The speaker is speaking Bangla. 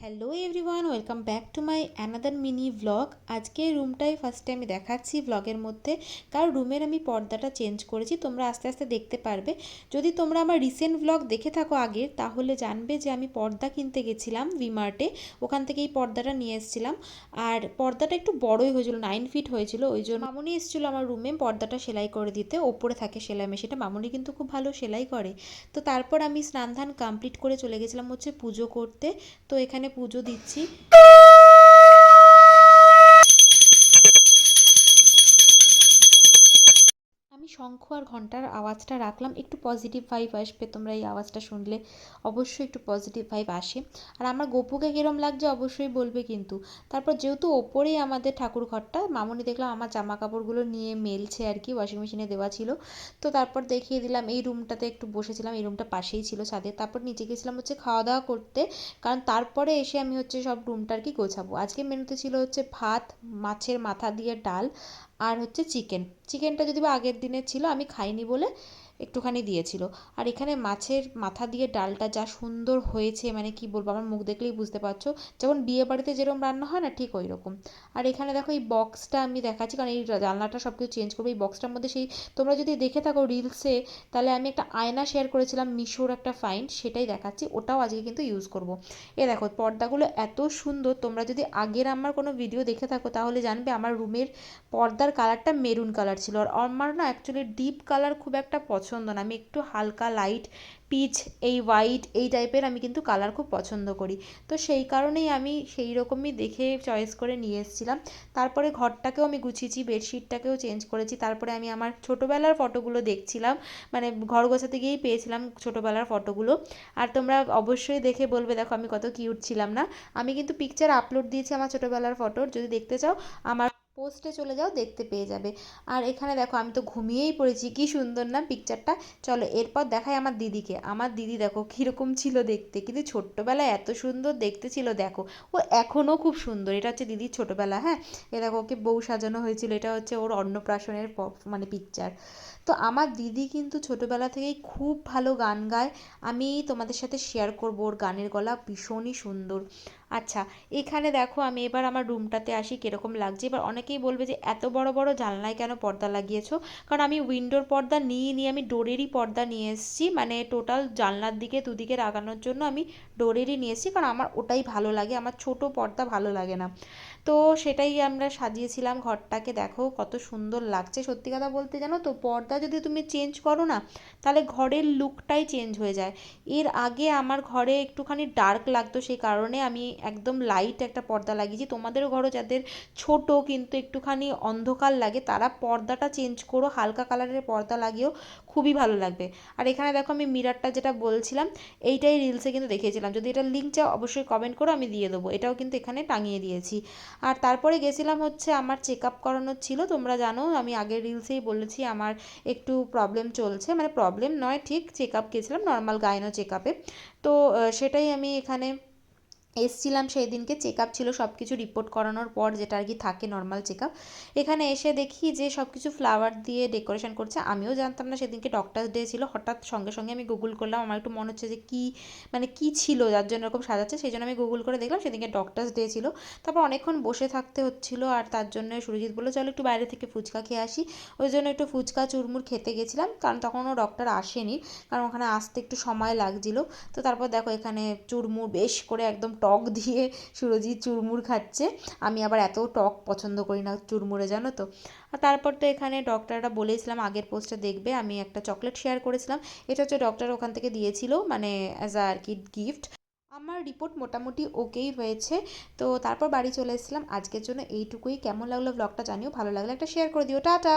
Hello everyone, welcome back to my another mini vlog. আজকে রুমটাই ফার্স্টে আমি দেখাচ্ছি ভ্লগের মধ্যে, কারণ রুমের আমি পর্দাটা চেঞ্জ করেছি। তোমরা আস্তে আস্তে দেখতে পারবে। যদি তোমরা আমার রিসেন্ট ভ্লগ দেখে থাকো আগের, তাহলে জানবে যে আমি পর্দা কিনতে গেছিলাম ভিমার্টে। ওখান থেকে এই পর্দাটা নিয়ে এসেছিলাম। আর পর্দাটা একটু বড়ই হয়েছিল, 9 ফিট হয়েছিল। ওই জন্য মামুনি এসেছিলো আমার রুমে পর্দাটা সেলাই করে দিতে। ওপরে থাকে সেলাই মেশিনটা, মামুনি কিন্তু খুব ভালো সেলাই করে। তো তারপর আমি স্নান ধান কমপ্লিট করে চলে গেছিলাম হচ্ছে পুজো করতে। তো এখানে পুজো দিচ্ছি। আমি শঙ্খ আর ঘন্টার আওয়াজটা রাখলাম, একটু পজিটিভ ভাইব আসবে। তোমরা এই আওয়াজটা শুনলে অবশ্যই একটু পজিটিভ ভাইব আসে। আর আমার গপুকে কীরম লাগছে অবশ্যই বলবে কিন্তু। তারপর যেহেতু ওপরেই আমাদের ঠাকুর ঘরটা, মামুনি দেখলাম আমার জামা কাপড়গুলো নিয়ে মেলছে আর কি, ওয়াশিং মেশিনে দেওয়া ছিল। তো তারপর দেখিয়ে দিলাম এই রুমটাতে একটু বসেছিলাম, এই রুমটা পাশেই ছিল ছাদে। তারপর নিচে গেছিলাম হচ্ছে খাওয়া দাওয়া করতে, কারণ তারপরে এসে আমি হচ্ছে সব রুমটা আর কি গোছাবো। আজকে মেনুতে ছিল হচ্ছে ভাত, মাছের মাথা দিয়ে ডাল, আর হচ্ছে চিকেনটা যদি বা আগের দিনের ছিল, আমি খাইনি বলে একটুখানি দিয়েছিল। আর এখানে মাছের মাথা দিয়ে ডালটা যা সুন্দর হয়েছে, মানে কি বলবো, আমার মুখ দেখলেই বুঝতে পারছো, যেমন বিয়ে বাড়িতে যেরকম রান্না হয় না, ঠিক ওই রকম। আর এখানে দেখো এই বক্সটা আমি দেখাচ্ছি, কারণ এই জানলাটা সব কিছু চেঞ্জ করবো। এই বক্সটার মধ্যে সেই, তোমরা যদি দেখে থাকো রিলসে, তাহলে আমি একটা আয়না শেয়ার করেছিলাম মিশোর একটা ফাইন্ড, সেটাই দেখাচ্ছি। ওটাও আজকে কিন্তু ইউজ করব। এ দেখো পর্দাগুলো এত সুন্দর। তোমরা যদি আগের আমার কোনো ভিডিও দেখে থাকো, তাহলে জানবে আমার রুমের পর্দার কালারটা মেরুন কালার ছিল। আর আমার না অ্যাকচুয়ালি ডিপ কালার খুব একটা পছন্দ না, আমি একটু হালকা লাইট পিচ, এই হোয়াইট, এই টাইপের আমি কিন্তু কালার খুব পছন্দ করি। তো সেই কারণেই আমি সেই রকমই দেখে চয়েস করে নিয়ে এসেছিলাম। তারপরে ঘরটাকেও আমি গুছিয়েছি, বেডশিটটাকেও চেঞ্জ করেছি। তারপরে আমি আমার ছোটোবেলার ফটোগুলো দেখছিলাম, মানে ঘর গোছাতে গিয়েই পেয়েছিলাম ছোটোবেলার ফটোগুলো। আর তোমরা অবশ্যই দেখে বলবে দেখো আমি কত কিউট ছিলাম না। আমি কিন্তু পিকচার আপলোড দিয়েছি আমার ছোটোবেলার ফটোর, যদি দেখতে চাও আমার পোস্টে চলে যাও, দেখতে পেয়ে যাবে। আর এখানে দেখো আমি তো ঘুমিয়েই পড়েছি, কি সুন্দর না পিকচারটা। চলো এরপর দেখাই আমার দিদিকে। আমার দিদি দেখো কীরকম ছিল দেখতে, কিন্তু ছোট্টবেলায় এত সুন্দর দেখতে ছিল দেখো। ও এখনও খুব সুন্দর। এটা হচ্ছে দিদির ছোটোবেলা। হ্যাঁ, এ দেখো ওকে বউ সাজানো হয়েছিল, এটা হচ্ছে ওর অন্নপ্রাশনের মানে পিকচার। তো আমার দিদি কিন্তু ছোটোবেলা থেকেই খুব ভালো গান গায়। আমি তোমাদের সাথে শেয়ার করবো, ওর গানের গলা ভীষণই সুন্দর। আচ্ছা, এখানে দেখো আমি এবার আমার রুমটাতে আসি, কীরকম লাগছে। এবার অনেকেই বলবে যে এত বড় বড় জানলায় কেন পর্দা লাগিয়েছো, কারণ আমি উইন্ডোর পর্দা নিয়ে আমি ডোরেরই পর্দা নিয়ে এসেছি, মানে টোটাল জানলার দিকে দুদিকে লাগানোর জন্য আমি ডোরেরই নিয়ে এসেছি, কারণ আমার ওটাই ভালো লাগে, আমার ছোট পর্দা ভালো লাগে না। তো সেটাই আমরা সাজিয়েছিলাম ঘরটাকে। দেখো কত সুন্দর লাগছে। সত্যি কথা বলতে, জানো তো, পর্দা যদি তুমি চেঞ্জ করো না, তাহলে ঘরের লুকটাই চেঞ্জ হয়ে যায়। এর আগে আমার ঘরে একটুখানি ডার্ক লাগতো, সেই কারণে আমি একদম লাইট একটা পর্দা লাগিয়েছি। তোমাদেরও ঘরও যাদের ছোট কিন্তু একটুখানি অন্ধকার লাগে, তারা পর্দাটা চেঞ্জ করো, হালকা কালারের পর্দা লাগিয়েও খুবই ভালো লাগবে। আর এখানে দেখো আমি মিররটা যেটা বলছিলাম, এইটাই রিলসে কিন্তু দেখিয়েছিলাম। যদি এটা লিঙ্ক চাও অবশ্যই কমেন্ট করো, আমি দিয়ে দেবো। এটাও কিন্তু এখানে টাঙিয়ে দিয়েছি। আর তারপরে গেছিলাম হচ্ছে আমার চেক আপ করানোর ছিল। তোমরা জানো আমি আগের রিলসেই বলেছি আমার একটু প্রবলেম চলছে, মানে প্রবলেম নয় ঠিক, চেক আপ গেছিলাম নর্মাল গাইনো চেক আপে। তো সেটাই আমি এখানে এসছিলাম। সেই দিনকে চেক আপ ছিল, সব কিছু রিপোর্ট করানোর পর, যেটা আর কি থাকে নর্মাল চেক আপ। এখানে এসে দেখি যে সব কিছু ফ্লাওয়ার দিয়ে ডেকোরেশন করছে। আমিও জানতাম না সেদিনকে ডক্টরস ডে ছিল। হঠাৎ সঙ্গে সঙ্গে আমি গুগল করলাম, আমার একটু মনে হচ্ছে যে কী, মানে কী ছিল যার জন্য এরকম সাজাচ্ছে, সেই জন্য আমি গুগল করে দেখলাম সেদিনকে ডক্টরস ডে ছিল। তারপর অনেকক্ষণ বসে থাকতে হচ্ছিলো, আর তার জন্য সুরজিৎ বললো চলো একটু বাইরে থেকে ফুচকা খেয়ে আসি। ওই জন্য একটু ফুচকা চুরমুর খেতে গেছিলাম, কারণ তখনও ডক্টর আসেনি, কারণ ওখানে আসতে একটু সময় লাগছিলো। তো তারপর দেখো এখানে চুরমুর বেশ করে একদম টক দিয়ে সুরজিৎ চুরমুর খাচ্ছে। আমি আবার এত টক পছন্দ করি না চুরমুরে, জানো তো। আর তারপর তো এখানে ডক্টররা বলেছিলাম আগের পোস্টে দেখবে, আমি একটা চকলেট শেয়ার করেছিলাম। এটা হচ্ছে ডক্টর ওখান থেকে দিয়েছিল, মানে অ্যাজ আ আর কি গিফট। আমার রিপোর্ট মোটামুটি ওকেই হয়েছে। তো তারপর বাড়ি চলে এসেছিলাম। আজকের জন্য এইটুকুই। কেমন লাগলো ব্লগটা জানিও, ভালো লাগলে একটা শেয়ার করে দিও। টাটা।